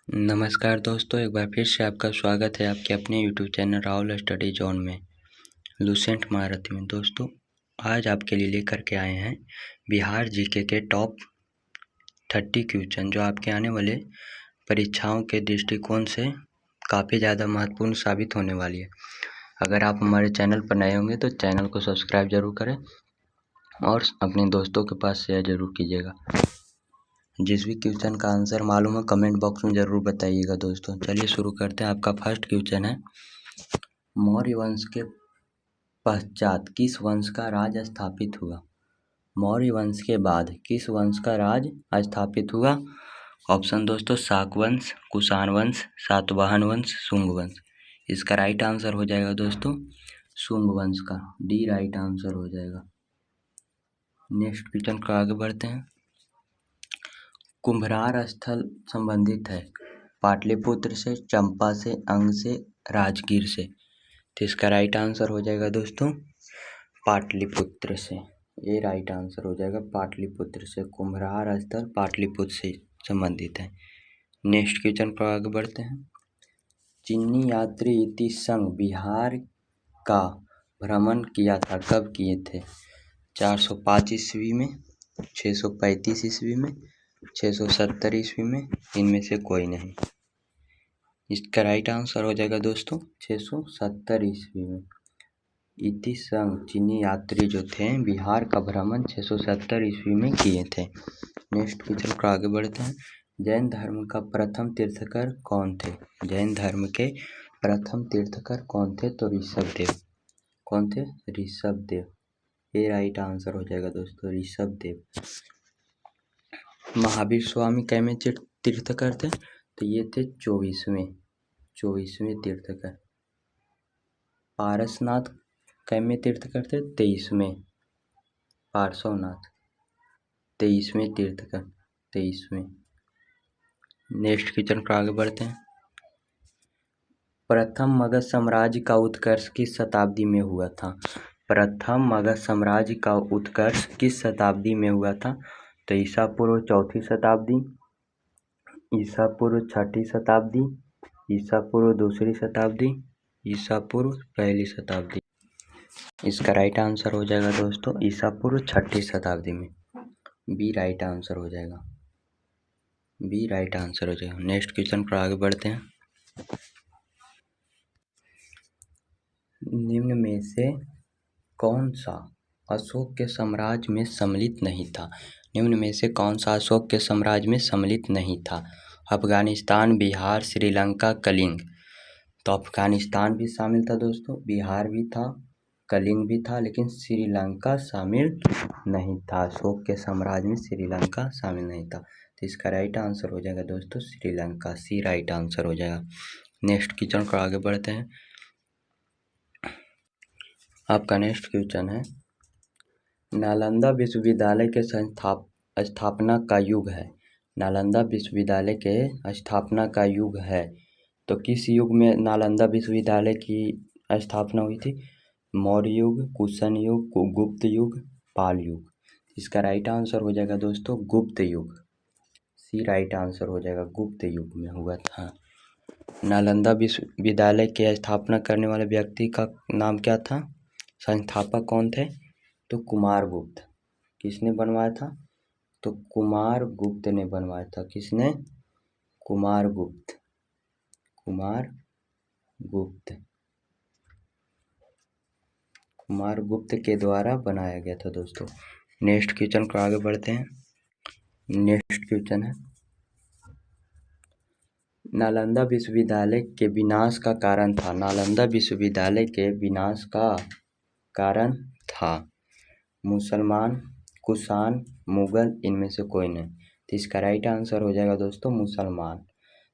नमस्कार दोस्तों, एक बार फिर से आपका स्वागत है आपके अपने YouTube channel Rahul study zone में लुसेंट महारथी में। दोस्तों, आज आपके लिए लेकर के आए हैं बिहार जीके के टॉप 30 क्वेश्चन जो आपके आने वाले परीक्षाओं के दृष्टिकोण से काफ़ी ज़्यादा महत्वपूर्ण साबित होने वाली है। अगर आप हमारे चैनल पर नए होंगे तो चैनल को सब्सक्राइब जरूर करें और अपने दोस्तों के पास शेयर जरूर कीजिएगा। जिस भी क्वेश्चन का आंसर मालूम है कमेंट बॉक्स में ज़रूर बताइएगा। दोस्तों चलिए शुरू करते हैं। आपका फर्स्ट क्वेश्चन है, मौर्य वंश के पश्चात किस वंश का राज स्थापित हुआ? मौर्य वंश के बाद किस वंश का राज स्थापित हुआ? ऑप्शन दोस्तों, शाक वंश, कुषाण वंश, सातवाहन वंश, शुंग वंश। इसका राइट आंसर हो जाएगा दोस्तों शुंग वंश का, डी राइट आंसर हो जाएगा। नेक्स्ट क्वेश्चन को आगे बढ़ते हैं। कुम्भरार स्थल संबंधित है पाटलिपुत्र से, चंपा से, अंग से, राजगीर से। तो इसका राइट आंसर हो जाएगा दोस्तों पाटलिपुत्र से, ये राइट आंसर हो जाएगा पाटलिपुत्र से। कुम्भरार स्थल पाटलिपुत्र से संबंधित है। नेक्स्ट क्वेश्चन पर आगे बढ़ते हैं। चीनी यात्री इति संघ बिहार का भ्रमण किया था, कब किए थे? 405 ईस्वी में, 635 ईस्वी में, 670 ईस्वी में, इनमें से कोई नहीं। इसका राइट आंसर हो जाएगा दोस्तों 670 ईस्वी में। इति संघ चीनी यात्री जो थे बिहार का भ्रमण 670 ईस्वी में किए थे। नेक्स्ट क्वेश्चन पर आगे बढ़ते हैं। जैन धर्म का प्रथम तीर्थकर कौन थे? जैन धर्म के प्रथम तीर्थकर कौन थे? तो ऋषभदेव। कौन थे? ऋषभदेव, ये राइट आंसर हो जाएगा दोस्तों ऋषभदेव। महावीर स्वामी कैमे तीर्थकर थे? तो ये थे 24वें तीर्थकर। पारसनाथ कैमे तीर्थकर थे? 23वें। पार्श्वनाथ 23वें तीर्थकर, 23वें। नेक्स्ट क्वेश्चन पर आगे बढ़ते हैं। प्रथम मगध साम्राज्य का उत्कर्ष किस शताब्दी में हुआ था? प्रथम मगध साम्राज्य का उत्कर्ष किस शताब्दी में हुआ था? तो ईसा पूर्व 4वीं शताब्दी, ईसा पूर्व 6वीं शताब्दी, ईसा पूर्व 2री शताब्दी, ईसा पूर्व 1ली शताब्दी। इसका राइट आंसर हो जाएगा दोस्तों ईसा पूर्व 6वीं शताब्दी में, बी राइट आंसर हो जाएगा, बी राइट आंसर हो जाएगा। नेक्स्ट क्वेश्चन पर आगे बढ़ते हैं। निम्न में से कौन सा अशोक के साम्राज्य में सम्मिलित नहीं था? निम्न में से कौन सा अशोक के साम्राज्य में सम्मिलित नहीं था? अफगानिस्तान, बिहार, श्रीलंका, कलिंग। तो अफगानिस्तान भी शामिल था दोस्तों, बिहार भी था, कलिंग भी था, लेकिन श्रीलंका शामिल नहीं था। अशोक के साम्राज्य में श्रीलंका शामिल नहीं था। तो इसका राइट आंसर हो जाएगा दोस्तों श्रीलंका, सी राइट आंसर हो जाएगा। नेक्स्ट क्वेश्चन को आगे बढ़ते हैं। आपका नेक्स्ट क्वेश्चन है, नालंदा विश्वविद्यालय के स्थापना का युग है। नालंदा विश्वविद्यालय के स्थापना का युग है, तो किस युग में नालंदा विश्वविद्यालय की स्थापना हुई थी? मौर्य युग, कुषाण युग, गुप्त युग, पाल युग। इसका राइट आंसर हो जाएगा दोस्तों गुप्त युग, सी राइट आंसर हो जाएगा, गुप्त युग में हुआ था। नालंदा विश्वविद्यालय के स्थापना करने वाले व्यक्ति का नाम क्या था? संस्थापक कौन थे? तो कुमारगुप्त। किसने बनवाया था? तो कुमारगुप्त ने बनवाया था। किसने? कुमारगुप्त, कुमारगुप्त के द्वारा बनाया गया था दोस्तों। नेक्स्ट क्वेश्चन को आगे बढ़ते हैं। नेक्स्ट क्वेश्चन है, नालंदा विश्वविद्यालय के विनाश का कारण था। नालंदा विश्वविद्यालय के विनाश का कारण था मुसलमान, कुषाण, मुगल, इनमें से कोई नहीं। तो इसका राइट आंसर हो जाएगा दोस्तों मुसलमान।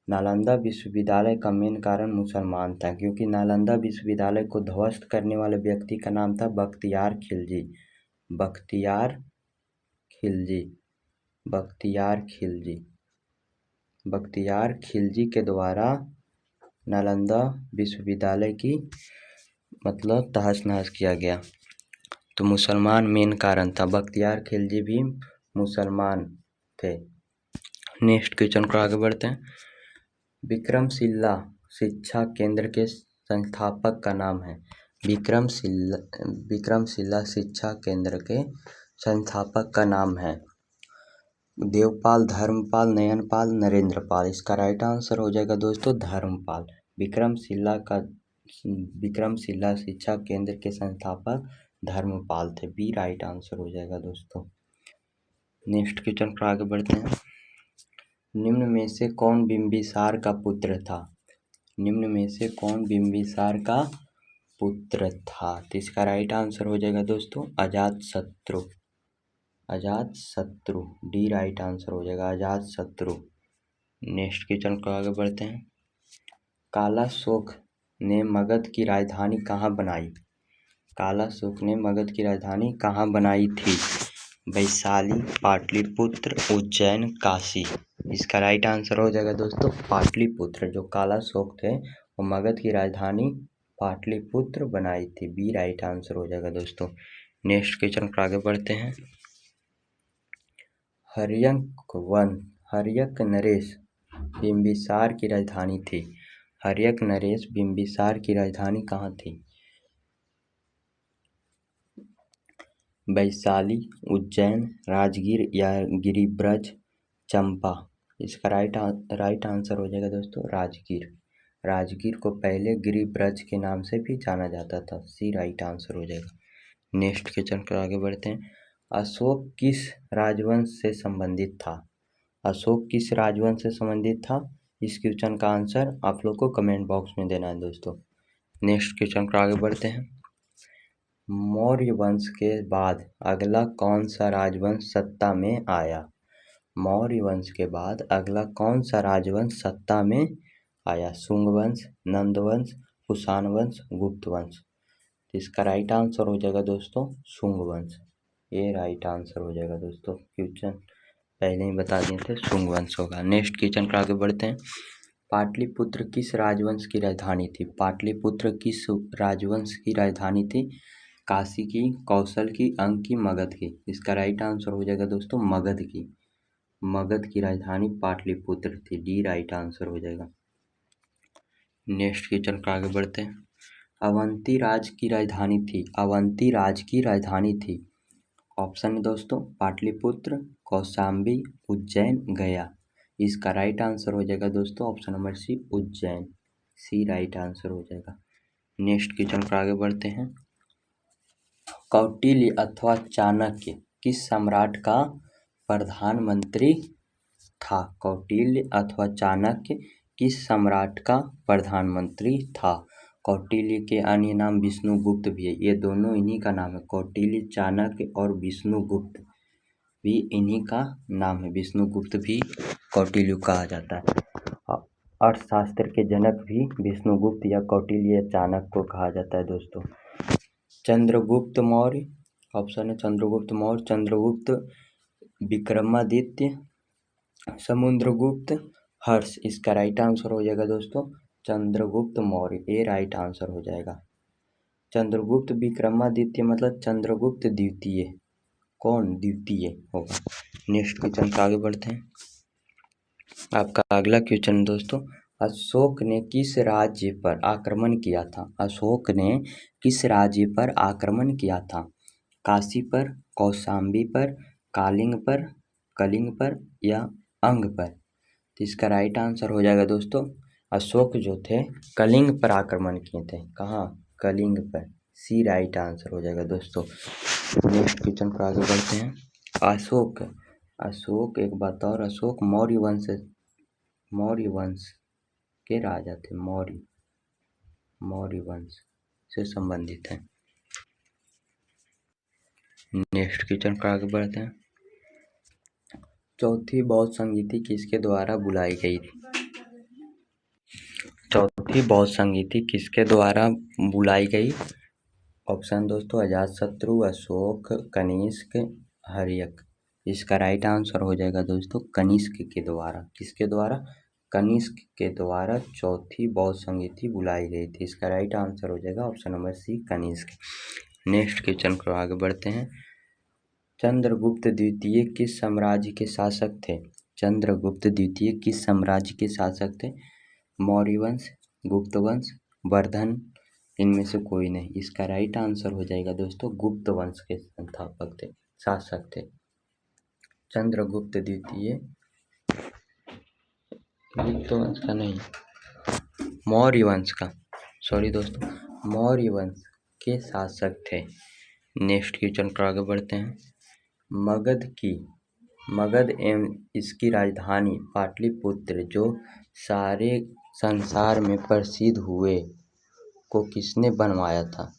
नालंदा विश्वविद्यालय का मेन कारण मुसलमान था, क्योंकि नालंदा विश्वविद्यालय को ध्वस्त करने वाले व्यक्ति का नाम था बख्तियार खिलजी। बख्तियार खिलजी के द्वारा नालंदा विश्वविद्यालय की मतलब तहस नहस किया गया। तो मुसलमान मेन कारण था, बख्तियार खिलजी भी मुसलमान थे। नेक्स्ट क्वेश्चन को आगे बढ़ते हैं। विक्रमशिला शिक्षा केंद्र के संस्थापक का नाम है। विक्रमशिला शिक्षा केंद्र के संस्थापक का नाम है देवपाल, धर्मपाल, नयनपाल, नरेंद्रपाल। इसका राइट आंसर हो जाएगा दोस्तों धर्मपाल। विक्रमशिला शिक्षा केंद्र के संस्थापक धर्मपाल थे। बी राइट आंसर हो जाएगा दोस्तों। नेक्स्ट क्वेश्चन पर आगे बढ़ते हैं। निम्न में से कौन बिंबिसार का पुत्र था? निम्न में से कौन बिंबिसार का पुत्र था? तो इसका राइट आंसर हो जाएगा दोस्तों Ajatashatru. Ajatashatru D right answer हो जाएगा अजातशत्रु। नेक्स्ट क्वेश्चन को आगे बढ़ते हैं। कालाशोक ने मगध की राजधानी कहाँ बनाई? कालाशोक ने मगध की राजधानी कहाँ बनाई थी? वैशाली, पाटलिपुत्र, उज्जैन, काशी। इसका राइट आंसर हो जाएगा दोस्तों पाटलिपुत्र। जो कालाशोक थे वो मगध की राजधानी पाटलिपुत्र बनाई थी। बी राइट आंसर हो जाएगा दोस्तों। नेक्स्ट क्वेश्चन पर आगे बढ़ते हैं। हर्यक नरेश बिंबिसार की राजधानी थी। हर्यक नरेश बिंबिसार की राजधानी कहाँ थी? वैशाली, उज्जैन, राजगीर या गिरिब्रज, चंपा। इसका राइट आंसर हो जाएगा दोस्तों राजगीर। राजगीर को पहले गिरिब्रज के नाम से भी जाना जाता था। सी राइट आंसर हो जाएगा। नेक्स्ट क्वेश्चन पर आगे बढ़ते हैं। अशोक किस राजवंश से संबंधित था? अशोक किस राजवंश से संबंधित था? इस क्वेश्चन का आंसर आप लोग को कमेंट बॉक्स में देना है दोस्तों। नेक्स्ट क्वेश्चन पर आगे बढ़ते हैं। मौर्य वंश के बाद अगला कौन सा राजवंश सत्ता में आया? मौर्य वंश के बाद अगला कौन सा राजवंश सत्ता में आया? शुंग वंश, नंद वंश, कुषाण वंश, गुप्त वंश। इसका राइट आंसर हो जाएगा दोस्तों शुंग वंश। ये राइट आंसर हो जाएगा दोस्तों। क्वेश्चन पहले ही बता दिए थे शुंग वंश होगा। नेक्स्ट क्वेश्चन पर आगे बढ़ते हैं। पाटलिपुत्र किस राजवंश की राजधानी थी? पाटलिपुत्र किस राजवंश की राजधानी थी? काशी की, कौशल की, अंग की, मगध की। इसका राइट आंसर हो जाएगा दोस्तों मगध की। मगध की राजधानी पाटलिपुत्र थी। डी राइट आंसर हो जाएगा। नेक्स्ट क्वेश्चन पर आगे बढ़ते हैं। अवंती राज की राजधानी थी। अवंती राज की राजधानी थी। ऑप्शन है दोस्तों पाटलिपुत्र, कौशाम्बी, उज्जैन, गया। इसका राइट आंसर हो जाएगा दोस्तों ऑप्शन नंबर सी उज्जैन। सी राइट आंसर हो जाएगा। नेक्स्ट क्वेश्चन पर आगे बढ़ते हैं। कौटिल्य अथवा चाणक्य किस सम्राट का प्रधानमंत्री था? कौटिल्य अथवा चाणक्य किस सम्राट का प्रधानमंत्री था? कौटिल्य के अन्य नाम विष्णुगुप्त भी है। ये दोनों इन्हीं का नाम है। कौटिल्य, चाणक्य और विष्णुगुप्त भी इन्हीं का नाम है। विष्णुगुप्त भी कौटिल्य कहा जाता है। अर्थशास्त्र के जनक भी विष्णुगुप्त या कौटिल्य या चाणक्य को कहा जाता है दोस्तों। चंद्रगुप्त मौर्य, ऑप्शन है चंद्रगुप्त मौर्य, चंद्रगुप्त विक्रमादित्य, समुद्रगुप्त, हर्ष। इसका राइट आंसर हो जाएगा दोस्तों चंद्रगुप्त मौर्य। ये राइट आंसर हो जाएगा। चंद्रगुप्त विक्रमादित्य मतलब चंद्रगुप्त द्वितीय। कौन? द्वितीय होगा। नेक्स्ट क्वेश्चन पर आगे बढ़ते हैं। आपका अगला क्वेश्चन दोस्तों, अशोक ने किस राज्य पर आक्रमण किया था? अशोक ने किस राज्य पर आक्रमण किया था? काशी पर, कौशाम्बी पर, कलिंग पर या अंग पर? तो इसका राइट आंसर हो जाएगा दोस्तों अशोक जो थे कलिंग पर आक्रमण किए थे। कहाँ? कलिंग पर। सी राइट आंसर हो जाएगा दोस्तों। नेक्स्ट क्वेश्चन पर आगे बढ़ते हैं। अशोक एक बात और, अशोक मौर्य वंश के राजा थे। मौर्य वंश से संबंधित है। नेक्स्ट क्वेश्चन पर आगे बढ़ते हैं। चौथी बौद्ध संगीति किसके द्वारा बुलाई गई थी? चौथी बौद्ध संगीति किसके द्वारा बुलाई गई? ऑप्शन दोस्तों अजातशत्रु, अशोक, कनिष्क, हर्यक। इसका राइट आंसर हो जाएगा दोस्तों कनिष्क के द्वारा। किसके द्वारा? कनिष्क के द्वारा चौथी बौद्ध संगीति बुलाई गई थी। इसका राइट आंसर हो जाएगा option number C Kanishka. Next question पर आगे बढ़ते हैं। चंद्रगुप्त द्वितीय किस साम्राज्य के शासक थे? चंद्रगुप्त द्वितीय किस साम्राज्य के शासक थे? मौर्य वंश, गुप्त वंश, वर्धन, इनमें से कोई नहीं। इसका राइट आंसर हो जाएगा दोस्तों गुप्त वंश के संस्थापक थे, शासक थे चंद्रगुप्त द्वितीय। गुप्त वंश का नहीं, मौर्य वंश का, सॉरी दोस्तों, मौर्य वंश के शासक थे। नेक्स्ट क्वेश्चन पर आगे बढ़ते हैं। मगध एवं इसकी राजधानी पाटलिपुत्र जो सारे संसार में प्रसिद्ध हुए को किसने बनवाया था?